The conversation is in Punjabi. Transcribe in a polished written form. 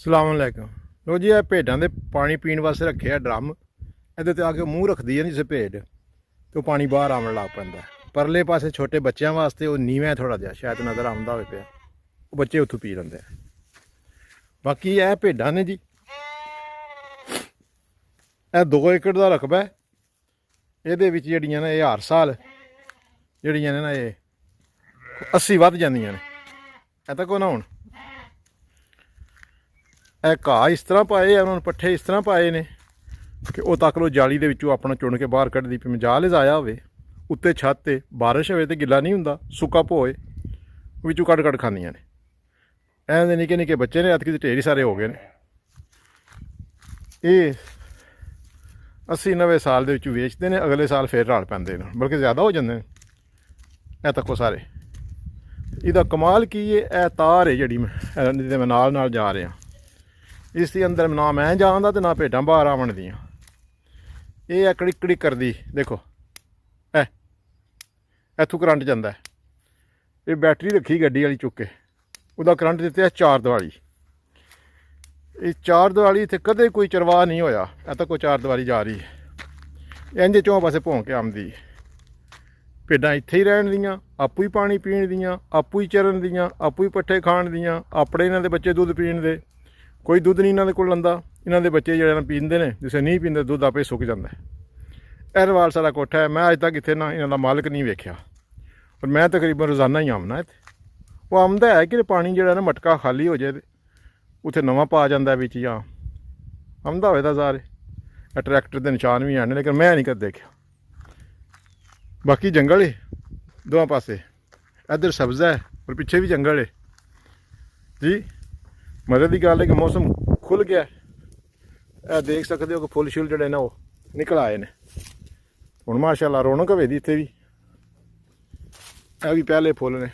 ਸਲਾਮੁਅਲੈਕੁਮ। ਲੋ ਜੀ, ਇਹ ਭੇਡਾਂ ਦੇ ਪਾਣੀ ਪੀਣ ਵਾਸਤੇ ਰੱਖਿਆ ਡਰਮ। ਇਹਦੇ ਤੇ ਆ ਕੇ ਮੂੰਹ ਰੱਖਦੀ ਹੈ ਜਿਸੇ ਭੇਡ ਤੇ ਉਹ ਪਾਣੀ ਬਾਹਰ ਆਉਣ ਲੱਗ ਪੈਂਦਾ। ਪਰਲੇ ਪਾਸੇ ਛੋਟੇ ਬੱਚਿਆਂ ਵਾਸਤੇ ਉਹ ਨੀਵਾਂ ਥੋੜਾ ਜਿਹਾ ਸ਼ਾਇਦ ਨਜ਼ਰ ਆਉਂਦਾ ਹੋਵੇ ਪਿਆ, ਉਹ ਬੱਚੇ ਉੱਥੋਂ ਪੀ ਲੈਂਦੇ ਆ। ਬਾਕੀ ਇਹ ਭੇਡਾਂ ਨੇ ਜੀ, ਇਹ 2 ਏਕੜ ਦਾ ਰਕਬਾ ਹੈ। ਇਹਦੇ ਵਿੱਚ ਜਿਹੜੀਆਂ ਨੇ ਇਹ ਹਰ ਸਾਲ ਜਿਹੜੀਆਂ ਨੇ ਨਾ ਇਹ 80 ਵੱਧ ਜਾਂਦੀਆਂ ਨੇ। ਇਹ ਤਾਂ ਕੋ ਨਾ ਹੁਣ ਇਹ ਘਾਹ ਇਸ ਤਰ੍ਹਾਂ ਪਾਏ ਆ, ਉਹਨਾਂ ਨੂੰ ਪੱਠੇ ਇਸ ਤਰ੍ਹਾਂ ਪਾਏ ਨੇ ਕਿ ਉਹ ਤੱਕ ਲੋ ਜਾਲੀ ਦੇ ਵਿੱਚੋਂ ਆਪਣਾ ਚੁਣ ਕੇ ਬਾਹਰ ਕੱਢਦੀ ਪਈ। ਜਾਲ ਲਜਾਇਆ ਹੋਵੇ ਉੱਤੇ ਛੱਤ ਤੇ, ਬਾਰਿਸ਼ ਹੋਵੇ ਤੇ ਗਿੱਲਾ ਨਹੀਂ ਹੁੰਦਾ, ਸੁੱਕਾ ਭੋਏ ਵਿੱਚੋਂ ਕੱਢ ਖਾਂਦੀਆਂ ਨੇ। ਐਂ ਦੇ ਨਿੱਕੇ ਨਿੱਕੇ ਬੱਚੇ ਨੇ, ਐਤਕੀ ਦੇ ਢੇਰ ਹੀ ਸਾਰੇ ਹੋ ਗਏ ਨੇ। ਇਹ 80-90 ਸਾਲ ਦੇ ਵਿੱਚ ਵੇਚਦੇ ਨੇ, ਅਗਲੇ ਸਾਲ ਫੇਰ ਰਾਲ ਪੈਂਦੇ ਨੇ, ਬਲਕਿ ਜ਼ਿਆਦਾ ਹੋ ਜਾਂਦੇ ਨੇ। ਇਹ ਤੱਕੋ ਸਾਰੇ। ਇਹਦਾ ਕਮਾਲ ਕੀ ਹੈ, ਇਹ ਤਾਰ ਹੈ ਜਿਹੜੀ ਮੈਂ ਨਾਲ ਜਾ ਰਿਹਾ, ਇਸ ਦੇ ਅੰਦਰ ਨਾ ਮੈਂ ਜਾਂਦਾ ਤੇ ਨਾ ਭੇਡਾਂ ਬਾਹਰ ਆਵਣ ਦੀਆਂ। ਇਹ ਹੈ ਕੜਿਕ ਕੜਿਕ ਕਰਦੀ, ਦੇਖੋ ਇੱਥੋਂ ਕਰੰਟ ਜਾਂਦਾ। ਇਹ ਬੈਟਰੀ ਰੱਖੀ ਗੱਡੀ ਵਾਲੀ ਚੁੱਕ ਕੇ, ਉਹਦਾ ਕਰੰਟ ਦਿੱਤਾ 4 ਦੀਵਾਲੀ। ਇਹ 4 ਦੀਵਾਲੀ ਇੱਥੇ ਕਦੇ ਕੋਈ ਚਰਵਾਹ ਨਹੀਂ ਹੋਇਆ। ਇਹ ਤਾਂ ਕੋਈ 4 ਦੀਵਾਲੀ ਜਾ ਰਹੀ ਹੈ, ਇੰਝ ਚੌਂ ਪਾਸੇ ਭੌਂ ਕੇ ਆਉਂਦੀ। ਭੇਡਾਂ ਇੱਥੇ ਹੀ ਰਹਿਣ ਦੀਆਂ, ਆਪੂ ਹੀ ਪਾਣੀ ਪੀਣ ਦੀਆਂ, ਆਪੂ ਹੀ ਚਰਨ ਦੀਆਂ, ਆਪੂ ਹੀ ਪੱਠੇ ਖਾਣ ਦੀਆਂ, ਆਪਣੇ ਇਹਨਾਂ ਦੇ ਬੱਚੇ ਦੁੱਧ ਪੀਣ ਦੇ। ਕੋਈ ਦੁੱਧ ਨਹੀਂ ਇਹਨਾਂ ਦੇ ਕੋਲ ਲੰਦਾ। ਇਹਨਾਂ ਦੇ ਬੱਚੇ ਜਿਹੜੇ ਪੀਂਦੇ ਨੇ, ਜਿਸੇ ਨਹੀਂ ਪੀਂਦੇ ਦੁੱਧ ਆਪੇ ਸੁੱਕ ਜਾਂਦਾ। ਐਰਵਾਲ ਸਾਰਾ ਕੋਠਾ ਹੈ। ਮੈਂ ਅੱਜ ਤੱਕ ਇੱਥੇ ਨਾ ਇਹਨਾਂ ਦਾ ਮਾਲਕ ਨਹੀਂ ਵੇਖਿਆ, ਪਰ ਮੈਂ ਤਕਰੀਬਨ ਰੋਜ਼ਾਨਾ ਹੀ ਆਉਣਾ ਇੱਥੇ। ਉਹ ਆਉਂਦਾ ਹੈ ਕਿ ਪਾਣੀ ਜਿਹੜਾ ਨਾ ਮਟਕਾ ਖਾਲੀ ਹੋ ਜਾਏ ਤੇ ਉੱਥੇ ਨਵਾਂ ਪਾ ਜਾਂਦਾ ਵਿੱਚ, ਜਾਂ ਆਉਂਦਾ ਹੋਵੇ ਤਾਂ ਸਾਰੇ। ਟਰੈਕਟਰ ਦੇ ਨਿਸ਼ਾਨ ਵੀ ਆਣੇ, ਲੇਕਿਨ ਮੈਂ ਨਹੀਂ ਕਦੇ ਦੇਖਿਆ। ਬਾਕੀ ਜੰਗਲ ਹੈ ਦੋਵਾਂ ਪਾਸੇ, ਇੱਧਰ ਸਬਜ਼ਾ ਹੈ ਔਰ ਪਿੱਛੇ ਵੀ ਜੰਗਲ ਹੈ ਜੀ। ਮਜ਼ੇ ਦੀ ਗੱਲ ਹੈ ਕਿ ਮੌਸਮ ਖੁੱਲ੍ਹ ਗਿਆ। ਇਹ ਦੇਖ ਸਕਦੇ ਹੋ ਕਿ ਫੁੱਲ ਸ਼ੁੱਲ ਜਿਹੜੇ ਨੇ ਉਹ ਨਿਕਲ ਆਏ ਨੇ ਹੁਣ। ਮਾਸ਼ਾਅੱਲਾ ਰੌਣਕ ਹੋਵੇ ਦੀ ਇੱਥੇ ਵੀ। ਇਹ ਵੀ ਪਹਿਲੇ ਫੁੱਲ ਨੇ।